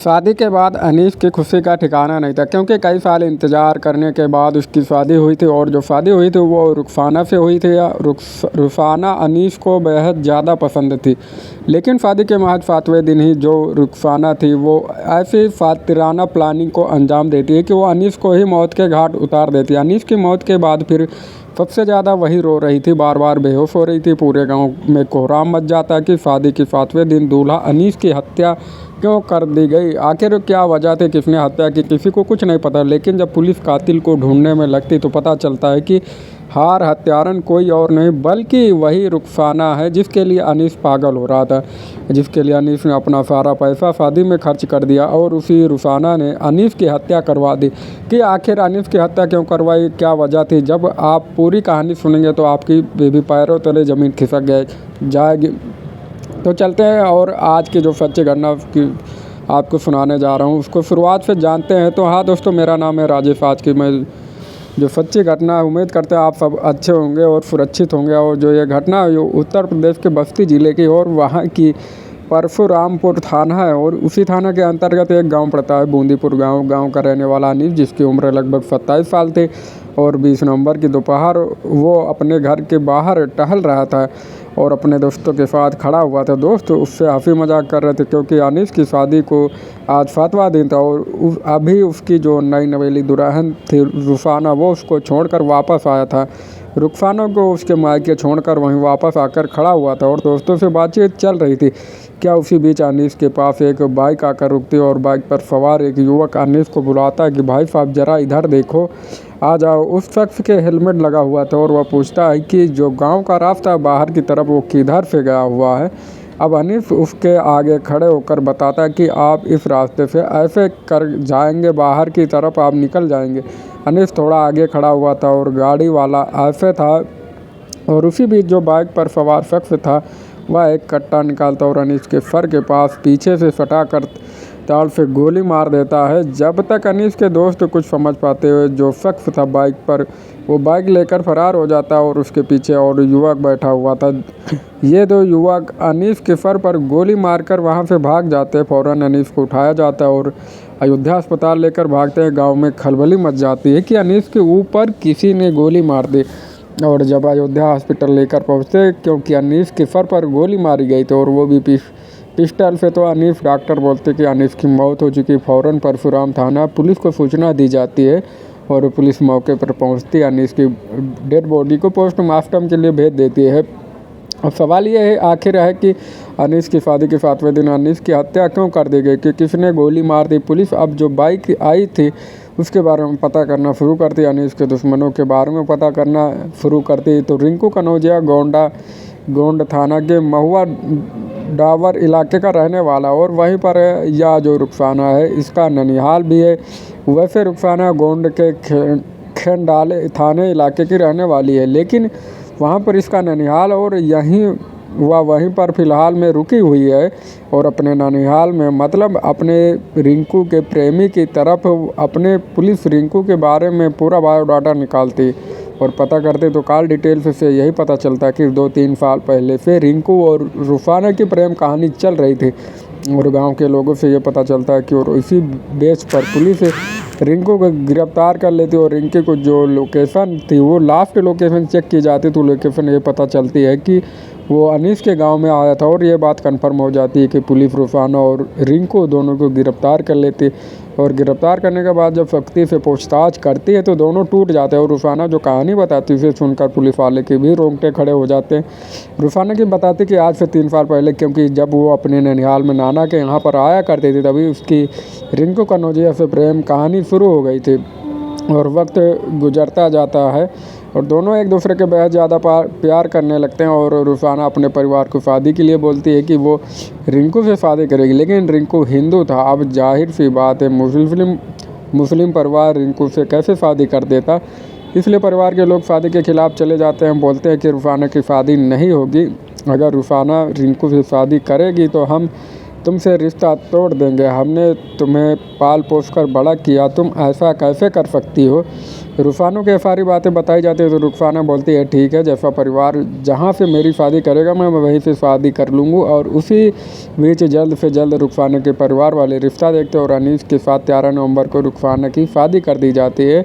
शादी के बाद अनीस की खुशी का ठिकाना नहीं था, क्योंकि कई साल इंतज़ार करने के बाद उसकी शादी हुई थी। और जो शादी हुई थी वो रुखसाना से हुई थी। रुखसाना अनीस को बेहद ज़्यादा पसंद थी, लेकिन शादी के महज 7वें दिन ही जो रुखसाना थी वो ऐसी फातिराना प्लानिंग को अंजाम देती है कि वो अनीस को ही मौत के घाट उतार देती है। अनीस की मौत के बाद फिर सबसे ज़्यादा वही रो रही थी, बार बार बेहोश हो रही थी। पूरे गांव में कोहराम मच जाता कि शादी के 7वें दिन दूल्हा अनीस की हत्या क्यों कर दी गई। आखिर क्या वजह थी, किसने हत्या की, किसी को कुछ नहीं पता। लेकिन जब पुलिस कातिल को ढूंढने में लगती तो पता चलता है कि हत्यारन कोई और नहीं बल्कि वही रुखसाना है, जिसके लिए अनीस पागल हो रहा था, जिसके लिए अनीस ने अपना सारा पैसा शादी में खर्च कर दिया। और उसी रुखसाना ने अनीस की हत्या करवा दी। कि आखिर अनीस की हत्या क्यों करवाई, क्या वजह थी, जब आप पूरी कहानी सुनेंगे तो आपकी भी पैरों तले ज़मीन खिसक जाएगी। तो चलते हैं और आज की जो सच्ची घटना की आपको सुनाने जा रहा हूँ उसको शुरुआत से जानते हैं। तो हाँ दोस्तों, मेरा नाम है राजेश। आज की मैं जो सच्ची घटना है, उम्मीद करते हैं आप सब अच्छे होंगे और सुरक्षित होंगे। और जो ये घटना है उत्तर प्रदेश के बस्ती ज़िले की और वहाँ की परशुरामपुर थाना है, और उसी थाना के अंतर्गत एक गांव पड़ता है बूंदीपुर गांव का रहने वाला अनीस, जिसकी उम्र लगभग 27 साल थी। और 20 नवंबर की दोपहर वो अपने घर के बाहर टहल रहा था और अपने दोस्तों के साथ खड़ा हुआ था। दोस्त उससे हंसी मजाक कर रहे थे, क्योंकि अनीस की शादी को आज 7वां दिन था और अभी उसकी जो नई नवेली दुल्हन थी रुखसाना, वो उसको छोड़कर वापस आया था। रुखसाना को उसके मायके छोड़कर वहीं वापस आकर खड़ा हुआ था और दोस्तों से बातचीत चल रही थी। क्या उसी बीच अनीस के पास एक बाइक आकर रुकती और बाइक पर सवार एक युवक अनीस को बुलाता है कि भाई साहब ज़रा इधर देखो, आ जाओ। उस शख्स के हेलमेट लगा हुआ था और वह पूछता है कि जो गांव का रास्ता बाहर की तरफ वो किधर से गया हुआ है। अब अनीस उसके आगे खड़े होकर बताता है कि आप इस रास्ते से ऐसे कर जाएंगे, बाहर की तरफ आप निकल जाएंगे। अनीस थोड़ा आगे खड़ा हुआ था और गाड़ी वाला ऐसे था, और उसी बीच जो बाइक पर सवार शख्स था वह एक कट्टा निकालता और अनीस के सर के पास पीछे से सटा कर ताल से गोली मार देता है। जब तक अनीस के दोस्त कुछ समझ पाते हुए जो शख्स था बाइक पर, वो बाइक लेकर फरार हो जाता और उसके पीछे और युवक बैठा हुआ था। ये दो युवक अनीस के सर पर गोली मारकर वहाँ से भाग जाते। फ़ौरन अनीस को उठाया जाता है और अयोध्या अस्पताल लेकर भागते हैं। गाँव में खलबली मच जाती है कि अनीस के ऊपर किसी ने गोली मार दी। और जब अयोध्या हॉस्पिटल लेकर पहुँचते, क्योंकि अनीस के सर पर गोली मारी गई थी और वो भी पिस्टल से, तो अनीस डॉक्टर बोलते कि अनीस की मौत हो चुकी। फ़ौरन परशुराम थाना पुलिस को सूचना दी जाती है और पुलिस मौके पर पहुंचती है। अनीस की डेड बॉडी को पोस्टमार्टम के लिए भेज देती है। अब सवाल ये है आखिर है कि अनीस की शादी के 7वें दिन अनीस की हत्या क्यों कर दी गई, कि किसने गोली मार दी। पुलिस अब जो बाइक आई थी उसके बारे में पता करना शुरू करती। अनीस के दुश्मनों के बारे में पता करना शुरू करती। तो रिंकू कनौजिया गोंड थाना के महुआ डावर इलाके का रहने वाला और वहीं पर यह जो रुखसाना है इसका ननिहाल भी है। वैसे रुखसाना गोंड के खेंडाले थाने इलाके की रहने वाली है, लेकिन वहाँ पर इसका ननिहाल और वहीं पर फ़िलहाल में रुकी हुई है। और अपने ननिहाल में मतलब अपने रिंकू के प्रेमी की तरफ अपने पुलिस रिंकू के बारे में पूरा बायोडाटा निकालती और पता करते। तो कॉल डिटेल्स से यही पता चलता कि 2-3 साल पहले से रिंकू और रुखसाना की प्रेम कहानी चल रही थी। और गांव के लोगों से ये पता चलता है कि और इसी बेस पर पुलिस रिंकू को गिरफ्तार कर लेती और रिंकू को जो लोकेशन थी वो लास्ट लोकेशन चेक की जाती, तो लोकेशन ये पता चलती है कि वो अनीस के गांव में आया था। और ये बात कंफर्म हो जाती है कि पुलिस रुखसाना और रिंकू दोनों को गिरफ्तार कर लेती। और गिरफ्तार करने के बाद जब सख्ती से पूछताछ करती है तो दोनों टूट जाते हैं। और रुखसाना जो कहानी बताती है उसे सुनकर पुलिस वाले के भी रोंगटे खड़े हो जाते हैं। रुखसाना की बताती कि आज से 3 साल पहले, क्योंकि जब वो अपने ननिहाल में नाना के यहाँ पर आया करती थी, तभी उसकी रिंकू कनौजिया से प्रेम कहानी शुरू हो गई थी। और वक्त गुजरता जाता है और दोनों एक दूसरे के बेहद ज़्यादा प्यार करने लगते हैं। और रुखसाना अपने परिवार को शादी के लिए बोलती है कि वो रिंकू से शादी करेगी, लेकिन रिंकू हिंदू था। अब जाहिर सी बात है मुस्लिम परिवार रिंकू से कैसे शादी कर देता, इसलिए परिवार के लोग शादी के खिलाफ़ चले जाते हैं। बोलते हैं कि रुखसाना की शादी नहीं होगी, अगर रुखसाना रिंकू से शादी करेगी तो हम तुमसे रिश्ता तोड़ देंगे। हमने तुम्हें पाल पोस कर बड़ा किया, तुम ऐसा कैसे कर सकती हो। रुखसाना को ये सारी बातें बताई जाती है तो रुखसाना बोलती है ठीक है, जैसा परिवार जहाँ से मेरी शादी करेगा मैं वहीं से शादी कर लूँगी। और उसी बीच जल्द से जल्द रुखसाना के परिवार वाले रिश्ता देखते हैं और अनीस के साथ 13 नवंबर को रुखसाना की शादी कर दी जाती है।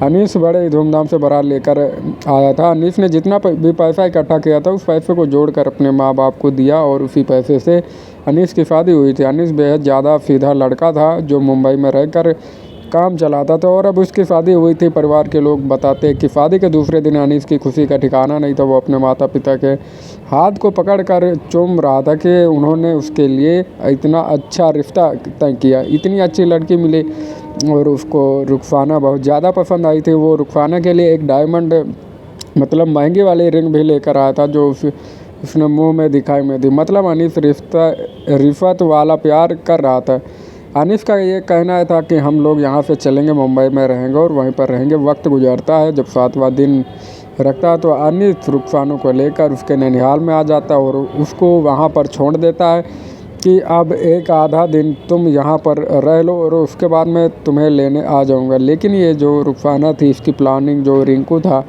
अनीस बड़े धूमधाम से बारात लेकर आया था। अनीस ने जितना भी पैसा इकट्ठा किया था उस पैसे को जोड़कर अपने माँ बाप को दिया और उसी पैसे से अनीस की शादी हुई थी। अनीस बेहद ज़्यादा सीधा लड़का था जो मुंबई में रहकर काम चलाता था और अब उसकी शादी हुई थी। परिवार के लोग बताते हैं कि शादी के दूसरे दिन अनीस की खुशी का ठिकाना नहीं था। वो अपने माता पिता के हाथ को पकड़कर चूम रहा था कि उन्होंने उसके लिए इतना अच्छा रिश्ता तय किया। इतनी अच्छी लड़की मिली और उसको रुखसाना बहुत ज़्यादा पसंद आई थी। वो रुखसाना के लिए एक डायमंड मतलब महंगी वाली रिंग भी लेकर आया था जो उसने मुंह में दिखाई में दी। मतलब अनीस रिश्वत वाला प्यार कर रहा था। अनीस का ये कहना था कि हम लोग यहाँ से चलेंगे, मुंबई में रहेंगे और वहीं पर रहेंगे। वक्त गुजरता है, जब 7वां दिन रखता है तो अनीस रुखसाना को लेकर उसके ननिहाल में आ जाता है और उसको वहाँ पर छोड़ देता है कि अब एक आधा दिन तुम यहाँ पर रह लो और उसके बाद मैं तुम्हें लेने आ जाऊँगा। लेकिन ये जो रुखसाना थी इसकी प्लानिंग जो रिंकू था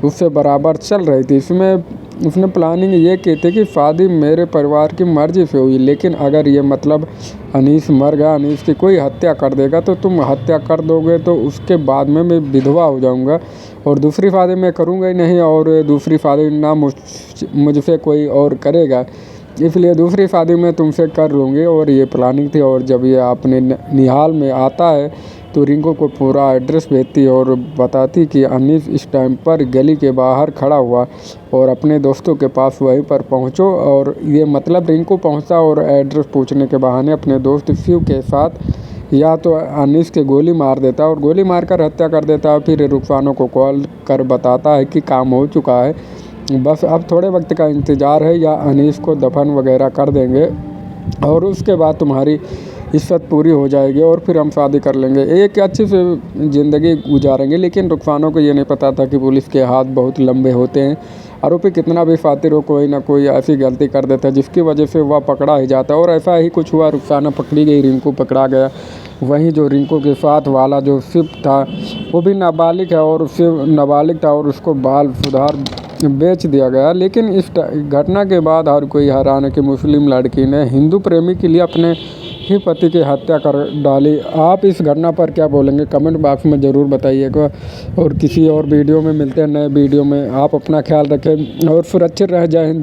उससे बराबर चल रही थी। इसमें उसने प्लानिंग ये की थी कि शादी मेरे परिवार की मर्ज़ी से हुई, लेकिन अगर ये मतलब अनीस मर गया, अनीस की कोई हत्या कर देगा तो तुम हत्या कर दोगे तो उसके बाद में मैं विधवा हो जाऊंगा और दूसरी शादी मैं करूंगा ही नहीं और दूसरी शादी ना मुझसे कोई और करेगा, इसलिए दूसरी शादी मैं तुमसे कर लूँगी। और ये प्लानिंग थी। और जब ये अपने निहाल में आता है तो रिंकू को पूरा एड्रेस भेजती है और बताती कि अनीस इस टाइम पर गली के बाहर खड़ा हुआ और अपने दोस्तों के पास वहीं पर पहुंचो। और ये मतलब रिंकू पहुंचता और एड्रेस पूछने के बहाने अपने दोस्त शिव के साथ या तो अनीस के गोली मार देता है और गोली मारकर हत्या कर देता है। फिर रुखसाना को कॉल कर बताता है कि काम हो चुका है, बस अब थोड़े वक्त का इंतज़ार है या अनीस को दफन वगैरह कर देंगे और उसके बाद तुम्हारी इज्जत पूरी हो जाएगी और फिर हम शादी कर लेंगे, एक अच्छी से ज़िंदगी गुजारेंगे। लेकिन रुखसाना को ये नहीं पता था कि पुलिस के हाथ बहुत लंबे होते हैं। आरोपी कितना भी फातिर हो कोई ना कोई ऐसी गलती कर देता है जिसकी वजह से वह पकड़ा ही जाता है और ऐसा ही कुछ हुआ। रुखसाना पकड़ी गई, रिंकू पकड़ा गया। वहीं जो रिंकू के साथ वाला जो शिव था वो भी नाबालिग है और शिव नाबालिग था और उसको बाल सुधार बेच दिया गया। लेकिन इस घटना के बाद हर कोई हैरान है कि मुस्लिम लड़की ने हिंदू प्रेमी के लिए अपने ही पति की हत्या कर डाली। आप इस घटना पर क्या बोलेंगे कमेंट बॉक्स में ज़रूर बताइएगा और किसी और वीडियो में मिलते हैं नए वीडियो में। आप अपना ख्याल रखें और सुरक्षित रह। जय हिंद।